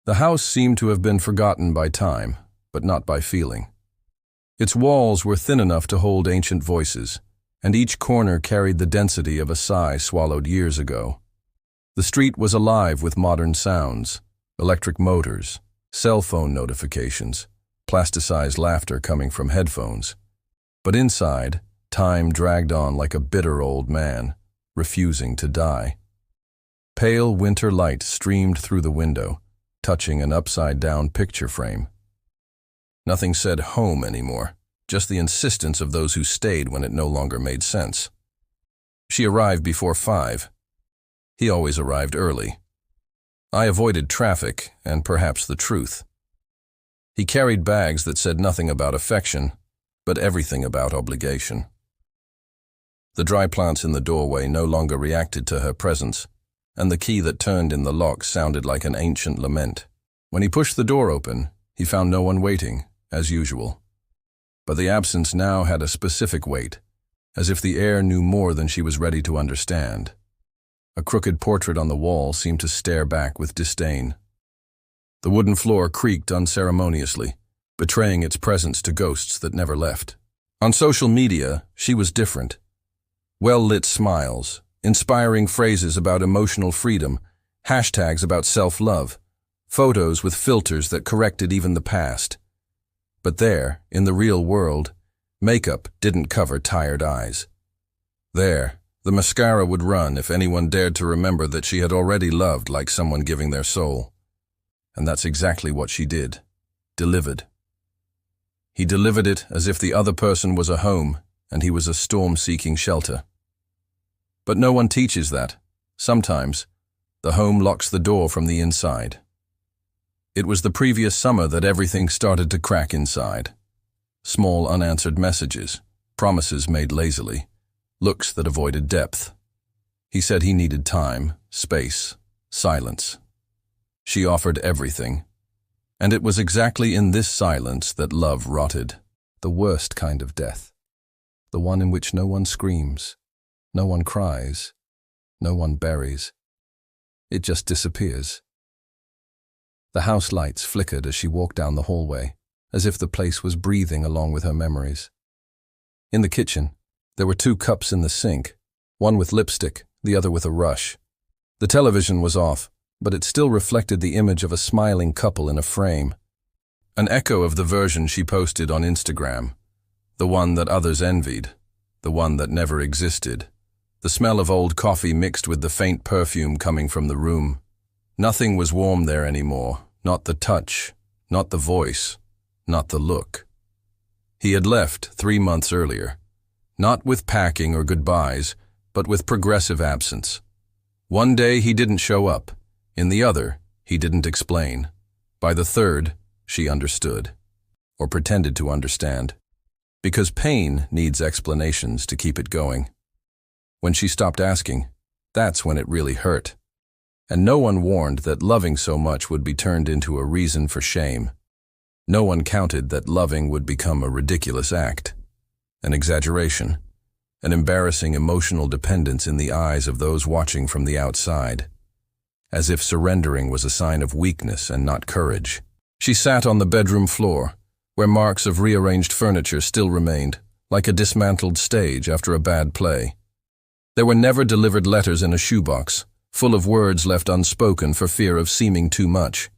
The house seemed to have been forgotten by time, but not by feeling. Its walls were thin enough to hold ancient voices, and each corner carried the density of a sigh swallowed years ago. The street was alive with modern sounds, electric motors, cell phone notifications, plasticized laughter coming from headphones. But inside, time dragged on like a bitter old man, refusing to die. Pale winter light streamed through the window, touching an upside-down picture frame. Nothing said home anymore, just the insistence of those who stayed when it no longer made sense. She arrived before 5. He always arrived early. I avoided traffic and perhaps the truth. He carried bags that said nothing about affection, but everything about obligation. The dry plants in the doorway no longer reacted to her presence, and the key that turned in the lock sounded like an ancient lament. When he pushed the door open, he found no one waiting, as usual. But the absence now had a specific weight, as if the air knew more than she was ready to understand. A crooked portrait on the wall seemed to stare back with disdain. The wooden floor creaked unceremoniously, betraying its presence to ghosts that never left. On social media, she was different. Well-lit smiles, inspiring phrases about emotional freedom, hashtags about self-love, photos with filters that corrected even the past. But there, in the real world, makeup didn't cover tired eyes. There, the mascara would run if anyone dared to remember that she had already loved like someone giving their soul. And that's exactly what she did. Delivered. He delivered it as if the other person was a home and he was a storm-seeking shelter. But no one teaches that. Sometimes, the home locks the door from the inside. It was the previous summer that everything started to crack inside. Small unanswered messages, promises made lazily, looks that avoided depth. He said he needed time, space, silence. She offered everything. And it was exactly in this silence that love rotted. The worst kind of death. The one in which no one screams, no one cries, no one buries. It just disappears. The house lights flickered as she walked down the hallway, as if the place was breathing along with her memories. In the kitchen, there were 2 cups in the sink, one with lipstick, the other with a rush. The television was off, but it still reflected the image of a smiling couple in a frame. An echo of the version she posted on Instagram, the one that others envied, the one that never existed. The smell of old coffee mixed with the faint perfume coming from the room. Nothing was warm there anymore, not the touch, not the voice, not the look. He had left 3 months earlier, not with packing or goodbyes, but with progressive absence. One day he didn't show up, in the other, he didn't explain. By the third, she understood, or pretended to understand, because pain needs explanations to keep it going. When she stopped asking, that's when it really hurt. And no one warned that loving so much would be turned into a reason for shame. No one counted that loving would become a ridiculous act, an exaggeration, an embarrassing emotional dependence in the eyes of those watching from the outside, as if surrendering was a sign of weakness and not courage. She sat on the bedroom floor, where marks of rearranged furniture still remained, like a dismantled stage after a bad play. There were never delivered letters in a shoebox, full of words left unspoken for fear of seeming too much.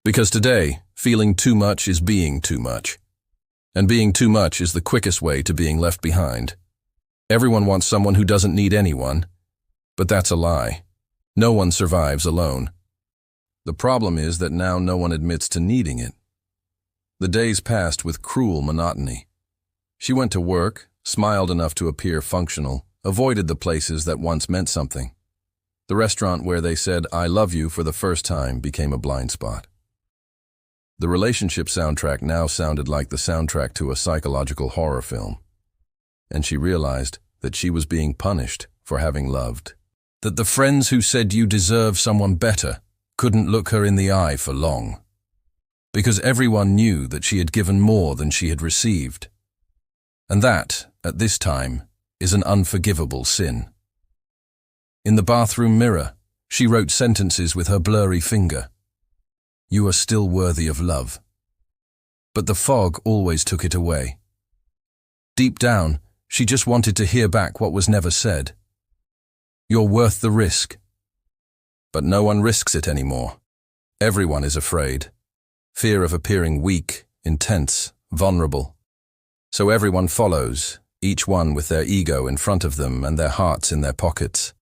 Because today, feeling too much is being too much. And being too much is the quickest way to being left behind. Everyone wants someone who doesn't need anyone, but that's a lie. No one survives alone. The problem is that now no one admits to needing it. The days passed with cruel monotony. She went to work, smiled enough to appear functional, avoided the places that once meant something. The restaurant where they said, "I love you" for the first time became a blind spot. The relationship soundtrack now sounded like the soundtrack to a psychological horror film. And she realized that she was being punished for having loved. That the friends who said you deserve someone better couldn't look her in the eye for long. Because everyone knew that she had given more than she had received. And that, at this time, is an unforgivable sin. In the bathroom mirror, she wrote sentences with her blurry finger. "You are still worthy of love." But the fog always took it away. Deep down, she just wanted to hear back what was never said. "You're worth the risk." But no one risks it anymore. Everyone is afraid. Fear of appearing weak, intense, vulnerable. So everyone follows, each one with their ego in front of them and their hearts in their pockets.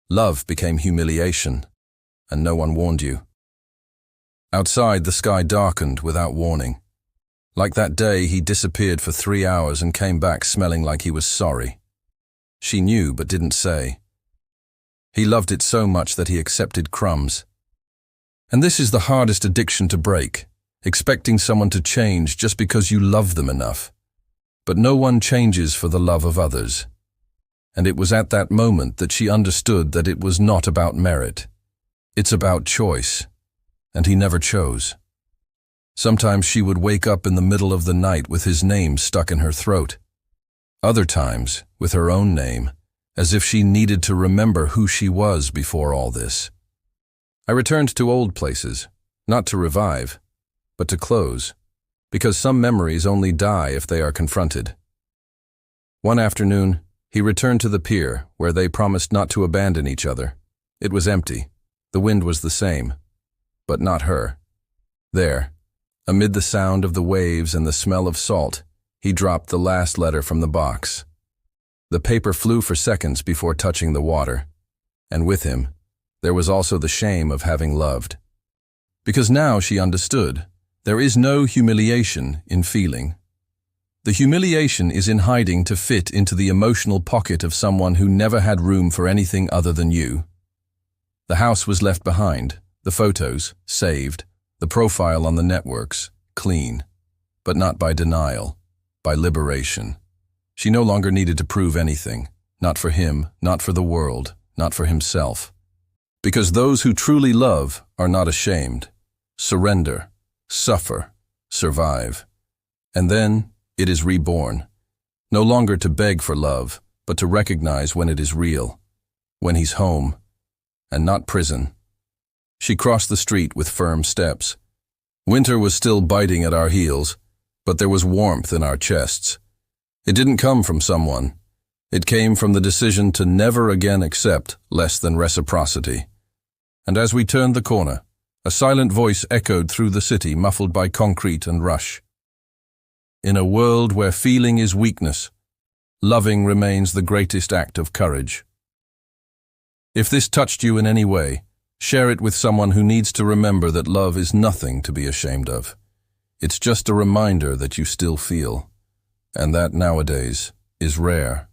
Love became humiliation, and no one warned you. Outside, the sky darkened without warning. Like that day, he disappeared for 3 hours and came back smelling like he was sorry. She knew but didn't say. He loved it so much that he accepted crumbs. And this is the hardest addiction to break, expecting someone to change just because you love them enough. But no one changes for the love of others. And it was at that moment that she understood that it was not about merit. It's about choice. And he never chose. Sometimes she would wake up in the middle of the night with his name stuck in her throat. Other times, with her own name, as if she needed to remember who she was before all this. I returned to old places, not to revive, but to close, because some memories only die if they are confronted. One afternoon, he returned to the pier, where they promised not to abandon each other. It was empty. The wind was the same, but not her. There, amid the sound of the waves and the smell of salt, he dropped the last letter from the box. The paper flew for seconds before touching the water, and with him, there was also the shame of having loved. Because now she understood. There is no humiliation in feeling. The humiliation is in hiding to fit into the emotional pocket of someone who never had room for anything other than you. The house was left behind, the photos saved, the profile on the networks clean, but not by denial, by liberation. She no longer needed to prove anything, not for him, not for the world, not for himself. Because those who truly love are not ashamed, surrender, suffer, survive. And then it is reborn, no longer to beg for love, but to recognize when it is real, when he's home, and not prison. She crossed the street with firm steps. Winter was still biting at our heels, but there was warmth in our chests. It didn't come from someone. It came from the decision to never again accept less than reciprocity. And as we turned the corner, a silent voice echoed through the city, muffled by concrete and rush. In a world where feeling is weakness, loving remains the greatest act of courage. If this touched you in any way, share it with someone who needs to remember that love is nothing to be ashamed of. It's just a reminder that you still feel, and that nowadays is rare.